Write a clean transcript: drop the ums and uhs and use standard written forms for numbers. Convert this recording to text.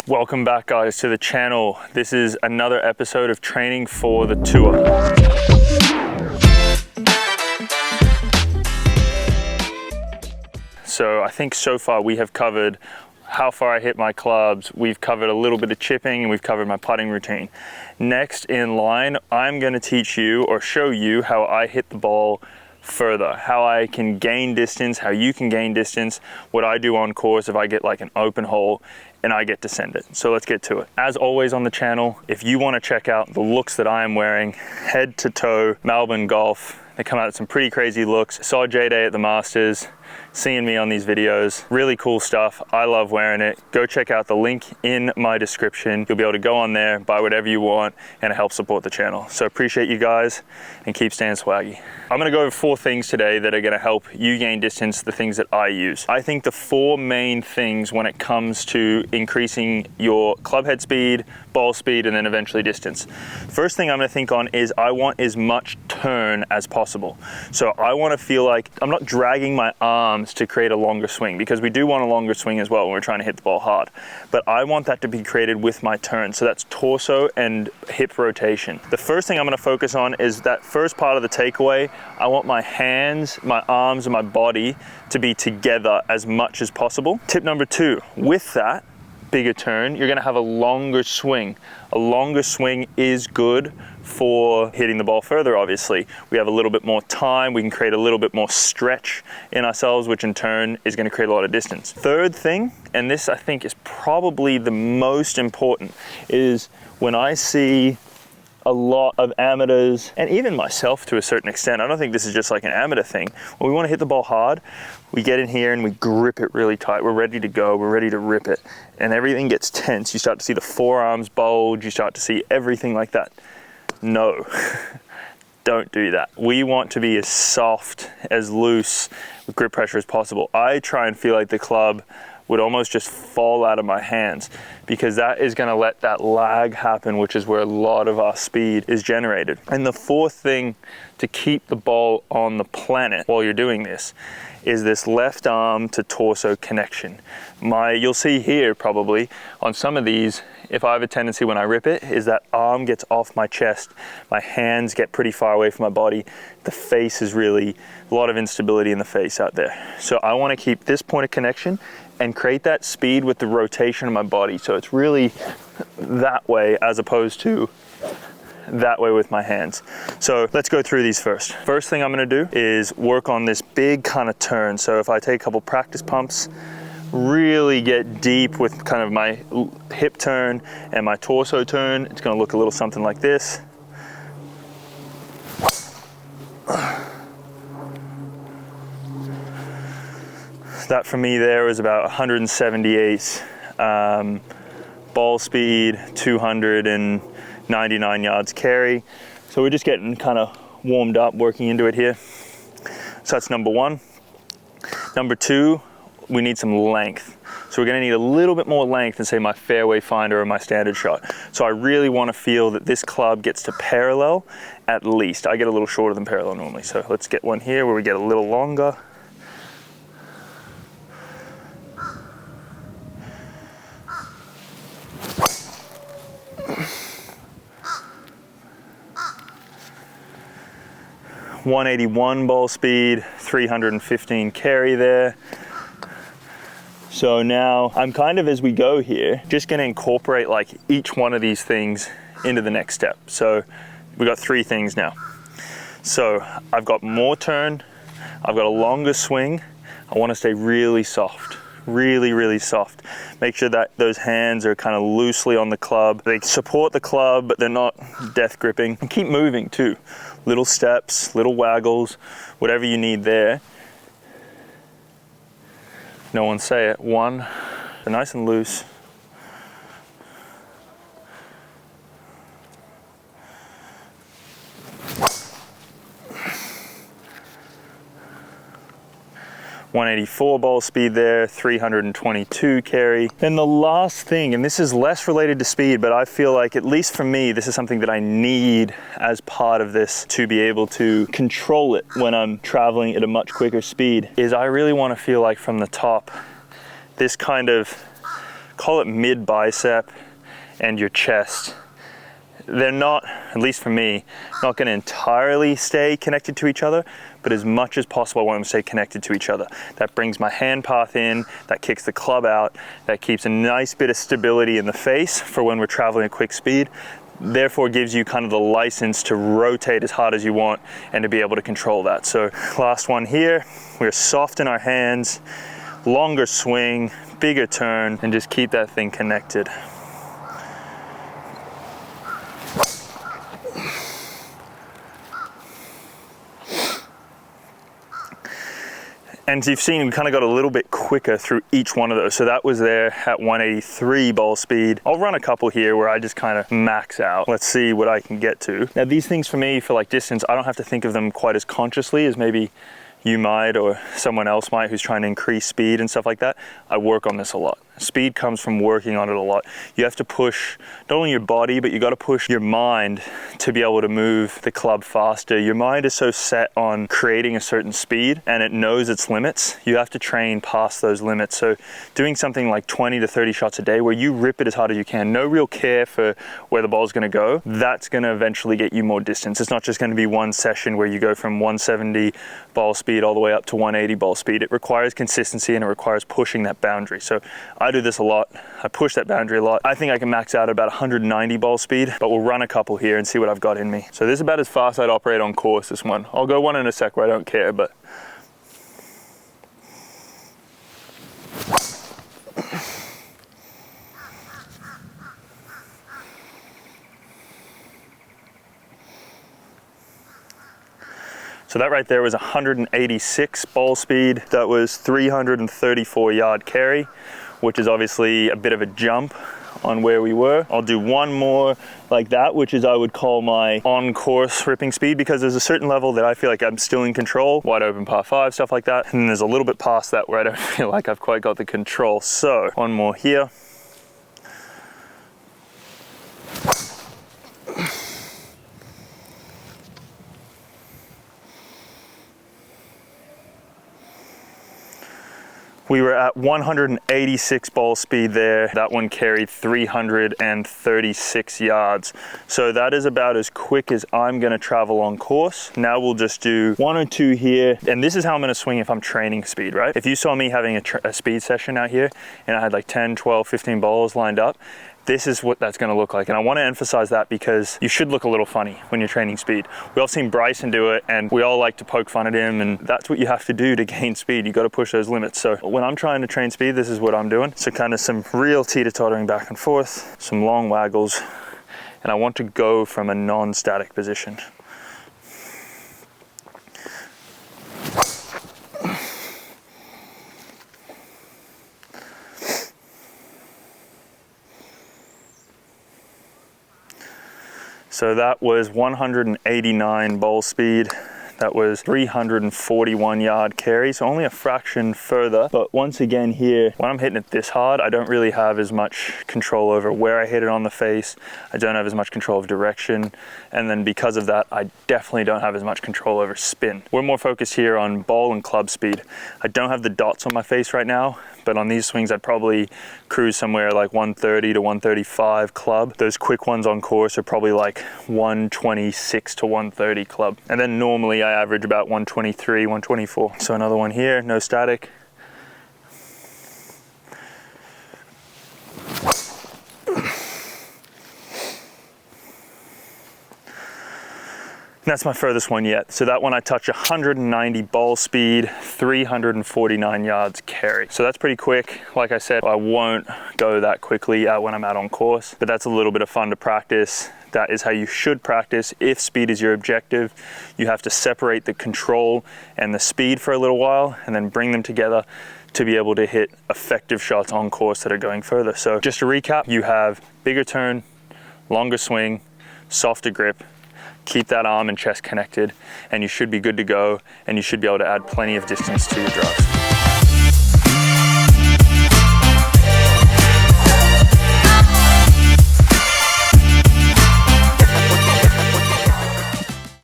Welcome back, guys, to the channel. This is another episode of training for the tour. So I think so far we have covered how far I hit my clubs, we've covered a little bit of chipping, and we've covered my putting routine. Next in line, I'm going to teach you or show you how I hit the ball further, how I can gain distance, how you can gain distance, what I do on course if I get like an open hole and I get to send it. So let's get to it. As always on the channel, if you want to check out the looks that I am wearing, head to toe, Melbourne Golf, they come out with some pretty crazy looks. Saw J-Day at the Masters, seeing me on these videos, really cool stuff. I love wearing it. Go check out the link in my description. You'll be able to go on there, buy whatever you want, and it helps support the channel. So appreciate you guys and keep staying swaggy. I'm gonna go over 4 things today that are gonna help you gain distance, the things that I use. I think the 4 main things when it comes to increasing your club head speed, ball speed, and then eventually distance. First thing I'm gonna think on is I want as much turn as possible. So I wanna feel like I'm not dragging my arms to create a longer swing, because we do want a longer swing as well when we're trying to hit the ball hard. But I want that to be created with my turn. So that's torso and hip rotation. The first thing I'm gonna focus on is that first part of the takeaway. I want my hands, my arms, and my body to be together as much as possible. Tip number 2, with that bigger turn, you're gonna have a longer swing. A longer swing is good for hitting the ball further, obviously. We have a little bit more time, we can create a little bit more stretch in ourselves, which in turn is gonna create a lot of distance. Third thing, and this I think is probably the most important, is when I see a lot of amateurs, and even myself to a certain extent, I don't think this is just like an amateur thing. When we want to hit the ball hard, we get in here and we grip it really tight. We're ready to go, we're ready to rip it. And everything gets tense. You start to see the forearms bulge, you start to see everything like that. No, don't do that. We want to be as soft, as loose with grip pressure as possible. I try and feel like the club would almost just fall out of my hands, because that is going to let that lag happen, which is where a lot of our speed is generated. And the 4th thing to keep the ball on the planet while you're doing this is this left arm to torso connection. You'll see here probably on some of these, if I have a tendency when I rip it, is that arm gets off my chest, my hands get pretty far away from my body, the face is really, a lot of instability in the face out there. So I want to keep this point of connection and create that speed with the rotation of my body. So it's really that way as opposed to that way with my hands. So let's go through these first. First thing I'm gonna do is work on this big kind of turn. So if I take a couple practice pumps, really get deep with kind of my hip turn and my torso turn, it's gonna look a little something like this. That for me there is about 178 ball speed, 299 yards carry. So we're just getting kind of warmed up, working into it here. So that's number 1. Number 2, we need some length. So we're gonna need a little bit more length than say my fairway finder or my standard shot. So I really wanna feel that this club gets to parallel at least. I get a little shorter than parallel normally. So let's get one here where we get a little longer. .181 ball speed, 315 carry there. So now I'm kind of, as we go here, just gonna incorporate like each one of these things into the next step. So we got 3 things now. So I've got more turn, I've got a longer swing. I wanna stay really soft, really, really soft. Make sure that those hands are kind of loosely on the club. They support the club, but they're not death gripping. And keep moving too. Little steps, little waggles, whatever you need there. No one say it. 1, they're nice and loose. 184 ball speed there, 322 carry. And the last thing, and this is less related to speed, but I feel like, at least for me, this is something that I need as part of this to be able to control it when I'm traveling at a much quicker speed, is I really want to feel like from the top, this kind of call it mid bicep and your chest. They're not, at least for me, not going to entirely stay connected to each other, but as much as possible I want them to stay connected to each other. That brings my hand path in, that kicks the club out, that keeps a nice bit of stability in the face for when we're traveling at quick speed. Therefore gives you kind of the license to rotate as hard as you want and to be able to control that. So last one here, we're soft in our hands, longer swing, bigger turn, and just keep that thing connected. And you've seen we kind of got a little bit quicker through each one of those. So that was there at 183 ball speed. I'll run a couple here where I just kind of max out. Let's see what I can get to. Now these things for me, for like distance, I don't have to think of them quite as consciously as maybe you might or someone else might who's trying to increase speed and stuff like that. I work on this a lot. Speed comes from working on it a lot. You have to push not only your body, but you got to push your mind to be able to move the club faster. Your mind is so set on creating a certain speed and it knows its limits. You have to train past those limits. So doing something like 20 to 30 shots a day where you rip it as hard as you can, no real care for where the ball's going to go, that's going to eventually get you more distance. It's not just going to be one session where you go from 170 ball speed all the way up to 180 ball speed. It requires consistency and it requires pushing that boundary. So I do this a lot. I push that boundary a lot. I think I can max out at about 190 ball speed, but we'll run a couple here and see what I've got in me. So this is about as fast I'd operate on course, this one. I'll go one in a sec where I don't care, but so that right there was 186 ball speed. That was 334 yard carry, which is obviously a bit of a jump on where we were. I'll do one more like that, which is I would call my on-course ripping speed, because there's a certain level that I feel like I'm still in control, wide open par 5, stuff like that. And there's a little bit past that where I don't feel like I've quite got the control. So one more here. We were at 186 ball speed there. That one carried 336 yards. So that is about as quick as I'm gonna travel on course. Now we'll just do one or two here. And this is how I'm gonna swing if I'm training speed, right? If you saw me having a speed session out here and I had like 10, 12, 15 balls lined up, this is what that's going to look like. And I want to emphasize that because you should look a little funny when you're training speed. We all seen Bryson do it and we all like to poke fun at him, and that's what you have to do to gain speed. You got to push those limits. So when I'm trying to train speed, this is what I'm doing. So kind of some real teeter-tottering back and forth, some long waggles, and I want to go from a non-static position. So that was 189 ball speed. That was 341 yard carry, so only a fraction further. But once again here, when I'm hitting it this hard, I don't really have as much control over where I hit it on the face. I don't have as much control of direction. And then because of that, I definitely don't have as much control over spin. We're more focused here on ball and club speed. I don't have the dots on my face right now, but on these swings, I'd probably cruise somewhere like 130 to 135 club. Those quick ones on course are probably like 126 to 130 club. And then normally I average about 123, 124. So another one here, no static. And that's my furthest one yet. So that one I touch 190 ball speed, 349 yards carry. So that's pretty quick. Like I said, I won't go that quickly when I'm out on course, but that's a little bit of fun to practice. That is how you should practice. If speed is your objective, you have to separate the control and the speed for a little while and then bring them together to be able to hit effective shots on course that are going further. So just to recap, you have bigger turn, longer swing, softer grip, keep that arm and chest connected, and you should be good to go, and you should be able to add plenty of distance to your drive.